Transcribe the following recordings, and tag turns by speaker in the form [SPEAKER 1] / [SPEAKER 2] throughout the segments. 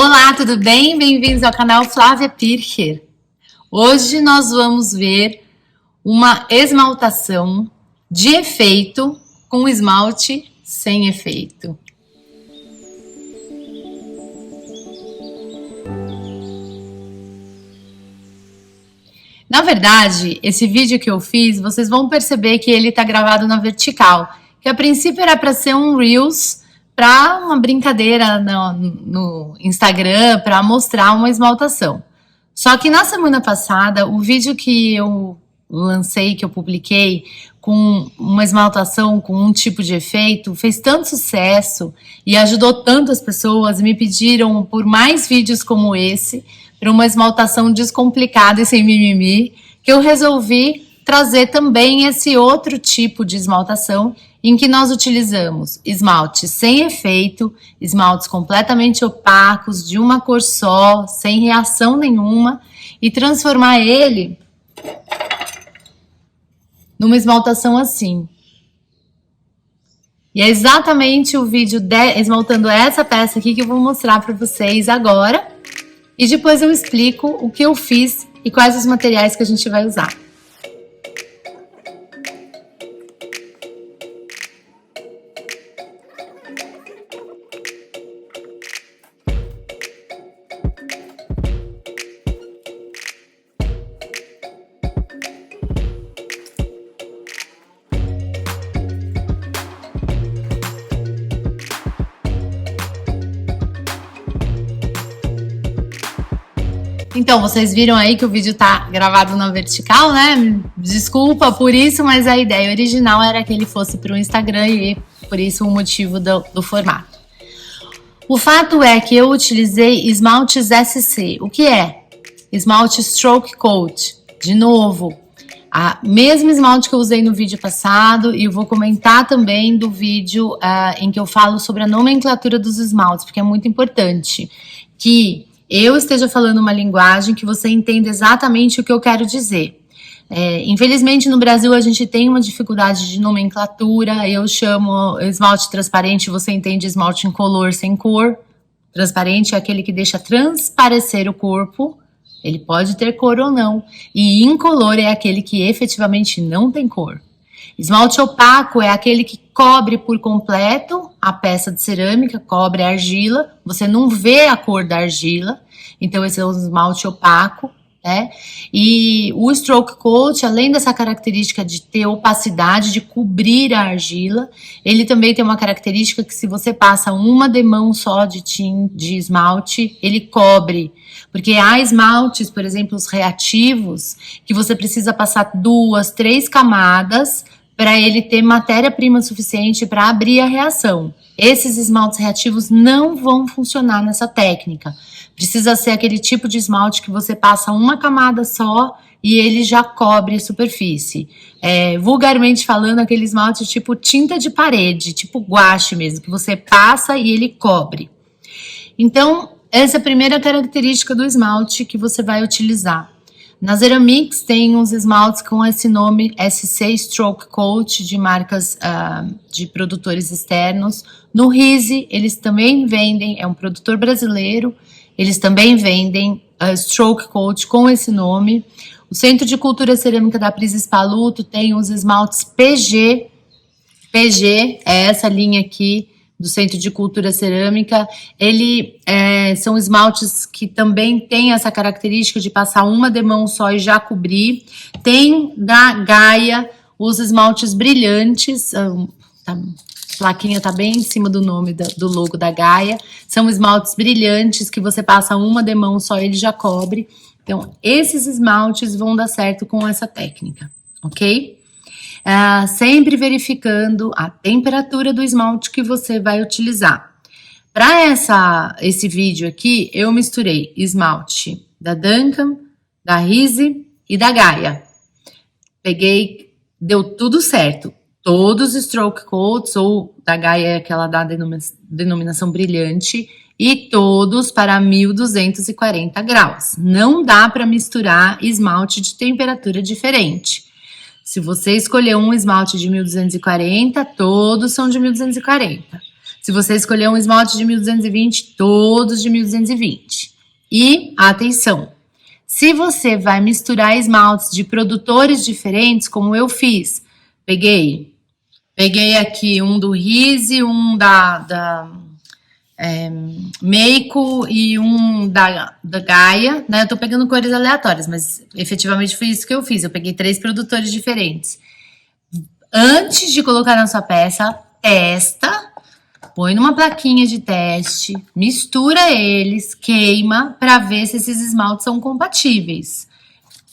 [SPEAKER 1] Olá, tudo bem? Bem-vindos ao canal Flávia Pircher. Hoje nós vamos ver uma esmaltação de efeito com esmalte sem efeito. Na verdade, esse vídeo que eu fiz, vocês vão perceber que ele está gravado na vertical, que a princípio era para ser um Reels, para uma brincadeira no Instagram, para mostrar uma esmaltação. Só que na semana passada, o vídeo que eu lancei, que eu publiquei, com uma esmaltação com um tipo de efeito, fez tanto sucesso e ajudou tantas pessoas, me pediram por mais vídeos como esse, para uma esmaltação descomplicada e sem mimimi, que eu resolvi trazer também esse outro tipo de esmaltação, em que nós utilizamos esmaltes sem efeito, esmaltes completamente opacos, de uma cor só, sem reação nenhuma, e transformar ele numa esmaltação assim. E é exatamente o vídeo esmaltando essa peça aqui que eu vou mostrar para vocês agora, e depois eu explico o que eu fiz e quais os materiais que a gente vai usar. Então, vocês viram aí que o vídeo tá gravado na vertical, né? Desculpa por isso, mas a ideia original era que ele fosse para o Instagram e por isso o motivo do formato. O fato é que eu utilizei esmaltes SC. O que é? Esmalte Stroke Coat. De novo, a mesma esmalte que eu usei no vídeo passado, e eu vou comentar também do vídeo em que eu falo sobre a nomenclatura dos esmaltes, porque é muito importante que eu esteja falando uma linguagem que você entenda exatamente o que eu quero dizer. Infelizmente, no Brasil, a gente tem uma dificuldade de nomenclatura. Eu chamo esmalte transparente, você entende esmalte incolor sem cor. Transparente é aquele que deixa transparecer o corpo. Ele pode ter cor ou não. E incolor é aquele que efetivamente não tem cor. Esmalte opaco é aquele que cobre por completo a peça de cerâmica, cobre a argila, você não vê a cor da argila, então esse é um esmalte opaco, né? E o Stroke Coat, além dessa característica de ter opacidade, de cobrir a argila, ele também tem uma característica que se você passa uma demão só de esmalte, ele cobre. Porque há esmaltes, por exemplo, os reativos, que você precisa passar 2, 3 camadas para ele ter matéria-prima suficiente para abrir a reação. Esses esmaltes reativos não vão funcionar nessa técnica. Precisa ser aquele tipo de esmalte que você passa uma camada só e ele já cobre a superfície. Vulgarmente falando, aquele esmalte tipo tinta de parede, tipo guache mesmo, que você passa e ele cobre. Então, essa é a primeira característica do esmalte que você vai utilizar. Na Zeramix tem uns esmaltes com esse nome SC Stroke Coat de marcas de produtores externos. No Rise eles também vendem, é um produtor brasileiro, eles também vendem Stroke Coat com esse nome. O Centro de Cultura Cerâmica da Prisa Paluto tem os esmaltes PG. PG é essa linha aqui do Centro de Cultura Cerâmica. São esmaltes que também tem essa característica de passar uma demão só e já cobrir. Tem da Gaia os esmaltes brilhantes, a plaquinha tá bem em cima do nome do logo da Gaia. São esmaltes brilhantes que você passa uma demão só e ele já cobre. Então, esses esmaltes vão dar certo com essa técnica, ok? Sempre verificando a temperatura do esmalte que você vai utilizar. Para esse vídeo aqui, eu misturei esmalte da Duncan, da Rise e da Gaia. Deu tudo certo. Todos os Stroke Coats, ou da Gaia é aquela da denominação brilhante, e todos para 1240 graus. Não dá para misturar esmalte de temperatura diferente. Se você escolher um esmalte de 1240, todos são de 1240. Se você escolher um esmalte de 1220, todos de 1220. E, atenção, se você vai misturar esmaltes de produtores diferentes, como eu fiz, peguei aqui um do Rise, um da Meiko e um da Gaia, né? Eu tô pegando cores aleatórias, mas efetivamente foi isso que eu fiz. Eu peguei 3 produtores diferentes. Antes de colocar na sua peça, testa, põe numa plaquinha de teste, mistura eles, queima para ver se esses esmaltes são compatíveis.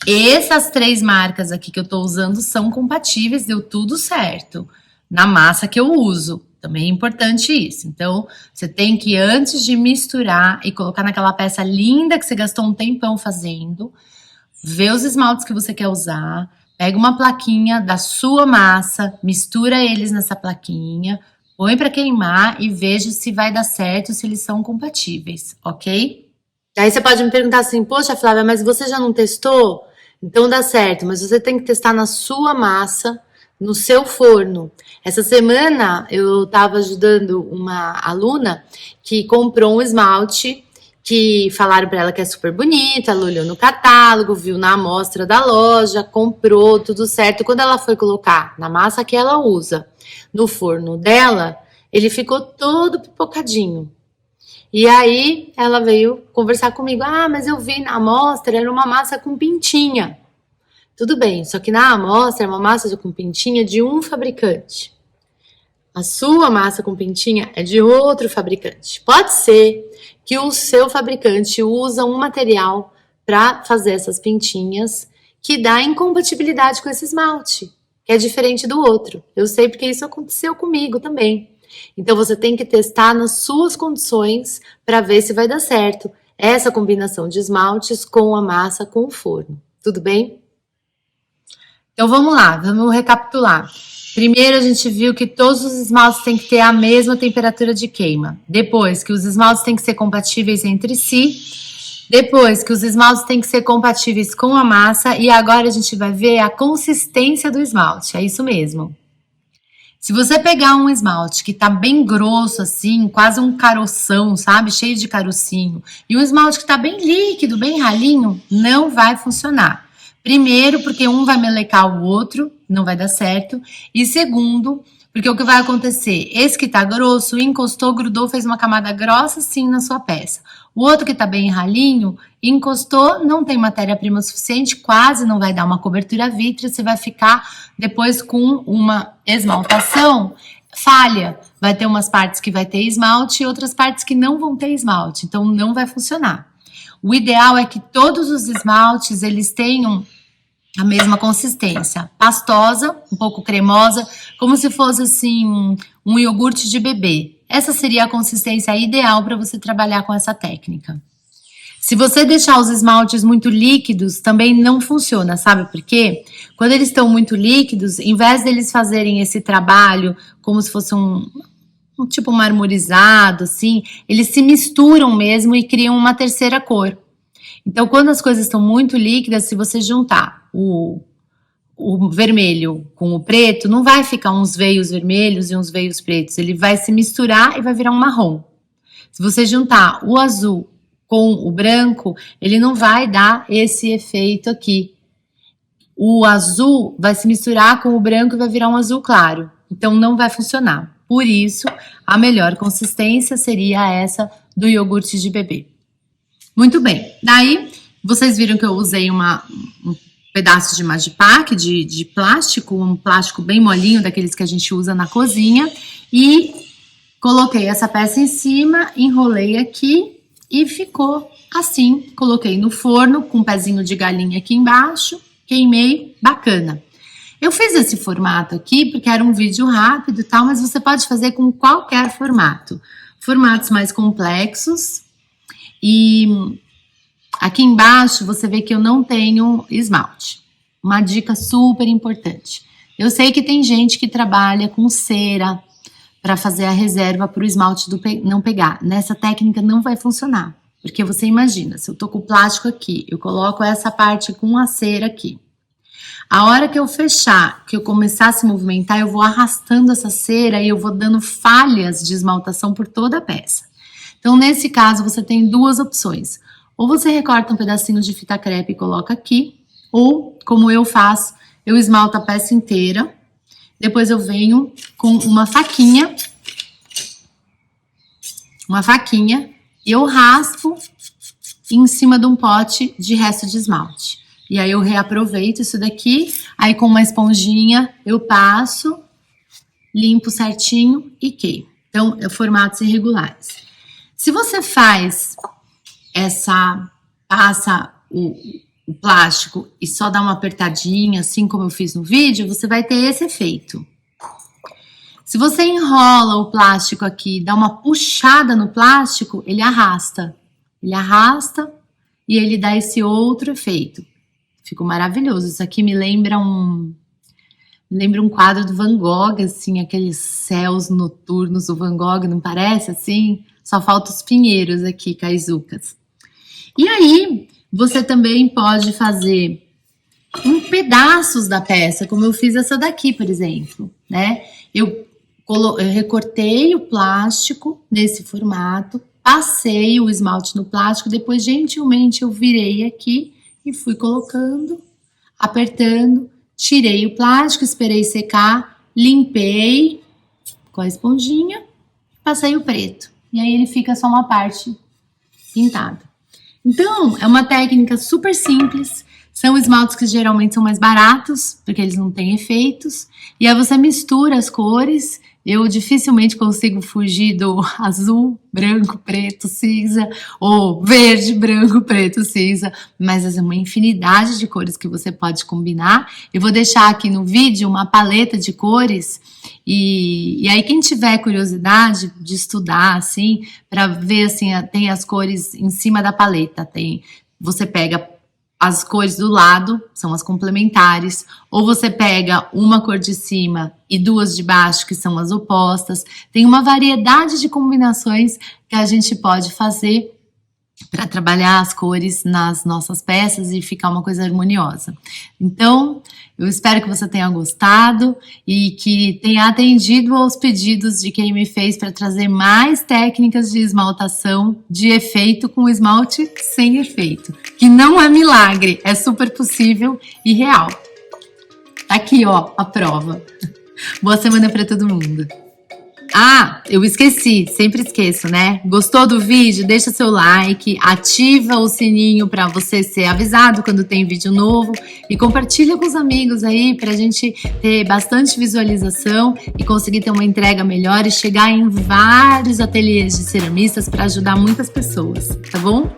[SPEAKER 1] Essas 3 marcas aqui que eu tô usando são compatíveis, deu tudo certo na massa que eu uso. Também é importante isso. Então, você tem que, antes de misturar e colocar naquela peça linda que você gastou um tempão fazendo, ver os esmaltes que você quer usar, pega uma plaquinha da sua massa, mistura eles nessa plaquinha, põe para queimar e veja se vai dar certo, se eles são compatíveis, ok? Aí você pode me perguntar assim, poxa, Flávia, mas você já não testou? Então dá certo, mas você tem que testar na sua massa, no seu forno. Essa semana eu estava ajudando uma aluna que comprou um esmalte que falaram para ela que é super bonito, ela olhou no catálogo, viu na amostra da loja, comprou, tudo certo. Quando ela foi colocar na massa que ela usa no forno dela, ele ficou todo pipocadinho. E aí ela veio conversar comigo, mas eu vi na amostra, era uma massa com pintinha. Tudo bem, só que na amostra é uma massa com pintinha de um fabricante. A sua massa com pintinha é de outro fabricante. Pode ser que o seu fabricante usa um material para fazer essas pintinhas que dá incompatibilidade com esse esmalte, que é diferente do outro. Eu sei porque isso aconteceu comigo também. Então você tem que testar nas suas condições para ver se vai dar certo essa combinação de esmaltes com a massa com o forno. Tudo bem? Então vamos lá, vamos recapitular. Primeiro a gente viu que todos os esmaltes têm que ter a mesma temperatura de queima. Depois que os esmaltes têm que ser compatíveis entre si. Depois que os esmaltes têm que ser compatíveis com a massa. E agora a gente vai ver a consistência do esmalte, é isso mesmo. Se você pegar um esmalte que tá bem grosso assim, quase um caroção, sabe? Cheio de carocinho. E um esmalte que tá bem líquido, bem ralinho, não vai funcionar. Primeiro, porque um vai melecar o outro, não vai dar certo. E segundo, porque o que vai acontecer? Esse que tá grosso, encostou, grudou, fez uma camada grossa assim na sua peça. O outro que tá bem ralinho, encostou, não tem matéria-prima suficiente, quase não vai dar uma cobertura vítrea, você vai ficar depois com uma esmaltação falha. Vai ter umas partes que vai ter esmalte e outras partes que não vão ter esmalte, então não vai funcionar. O ideal é que todos os esmaltes, eles tenham a mesma consistência, pastosa, um pouco cremosa, como se fosse assim um iogurte de bebê. Essa seria a consistência ideal para você trabalhar com essa técnica. Se você deixar os esmaltes muito líquidos, também não funciona, sabe por quê? Quando eles estão muito líquidos, em vez deles fazerem esse trabalho como se fosse um tipo marmorizado, assim, eles se misturam mesmo e criam uma terceira cor. Então, quando as coisas estão muito líquidas, se você juntar o vermelho com o preto, não vai ficar uns veios vermelhos e uns veios pretos. Ele vai se misturar e vai virar um marrom. Se você juntar o azul com o branco, ele não vai dar esse efeito aqui. O azul vai se misturar com o branco e vai virar um azul claro. Então, não vai funcionar. Por isso, a melhor consistência seria essa do iogurte de bebê. Muito bem. Daí, vocês viram que eu usei um pedaço de Magipack, de plástico, um plástico bem molinho, daqueles que a gente usa na cozinha, e coloquei essa peça em cima, enrolei aqui e ficou assim. Coloquei no forno com um pezinho de galinha aqui embaixo, queimei, bacana. Eu fiz esse formato aqui porque era um vídeo rápido e tal, mas você pode fazer com qualquer formato. Formatos mais complexos. E aqui embaixo você vê que eu não tenho esmalte. Uma dica super importante. Eu sei que tem gente que trabalha com cera para fazer a reserva para o esmalte não pegar. Nessa técnica não vai funcionar. Porque você imagina, se eu tô com o plástico aqui, eu coloco essa parte com a cera aqui. A hora que eu fechar, que eu começar a se movimentar, eu vou arrastando essa cera e eu vou dando falhas de esmaltação por toda a peça. Então, nesse caso, você tem duas opções. Ou você recorta um pedacinho de fita crepe e coloca aqui, ou, como eu faço, eu esmalto a peça inteira, depois eu venho com uma faquinha, e eu raspo em cima de um pote de resto de esmalte. E aí eu reaproveito isso daqui, aí com uma esponjinha eu passo, limpo certinho e queimo. Então, formatos irregulares. Se você passa o plástico e só dá uma apertadinha, assim como eu fiz no vídeo, você vai ter esse efeito. Se você enrola o plástico aqui, dá uma puxada no plástico, ele arrasta. Ele arrasta e ele dá esse outro efeito. Ficou maravilhoso. Isso aqui me lembra um quadro do Van Gogh, assim, aqueles céus noturnos do Van Gogh, não parece assim? Só falta os pinheiros aqui, caizucas. E aí, você também pode fazer pedaços da peça, como eu fiz essa daqui, por exemplo, né? Eu recortei o plástico nesse formato, passei o esmalte no plástico, depois gentilmente eu virei aqui e fui colocando, apertando, tirei o plástico, esperei secar, limpei com a esponjinha, passei o preto. E aí ele fica só uma parte pintada. Então, é uma técnica super simples. São esmaltes que geralmente são mais baratos, porque eles não têm efeitos. E aí você mistura as cores. Eu dificilmente consigo fugir do azul, branco, preto, cinza, ou verde, branco, preto, cinza. Mas é uma infinidade de cores que você pode combinar. Eu vou deixar aqui no vídeo uma paleta de cores. E aí quem tiver curiosidade de estudar, assim, para ver, assim, tem as cores em cima da paleta. Você pega as cores do lado, são as complementares, ou você pega uma cor de cima e duas de baixo, que são as opostas. Tem uma variedade de combinações que a gente pode fazer para trabalhar as cores nas nossas peças e ficar uma coisa harmoniosa. Então, eu espero que você tenha gostado e que tenha atendido aos pedidos de quem me fez para trazer mais técnicas de esmaltação de efeito com esmalte sem efeito, que não é milagre, é super possível e real. Tá aqui, ó, a prova. Boa semana para todo mundo. Ah, eu esqueci, sempre esqueço, né? Gostou do vídeo? Deixa seu like, ativa o sininho para você ser avisado quando tem vídeo novo e compartilha com os amigos aí pra gente ter bastante visualização e conseguir ter uma entrega melhor e chegar em vários ateliês de ceramistas para ajudar muitas pessoas, tá bom?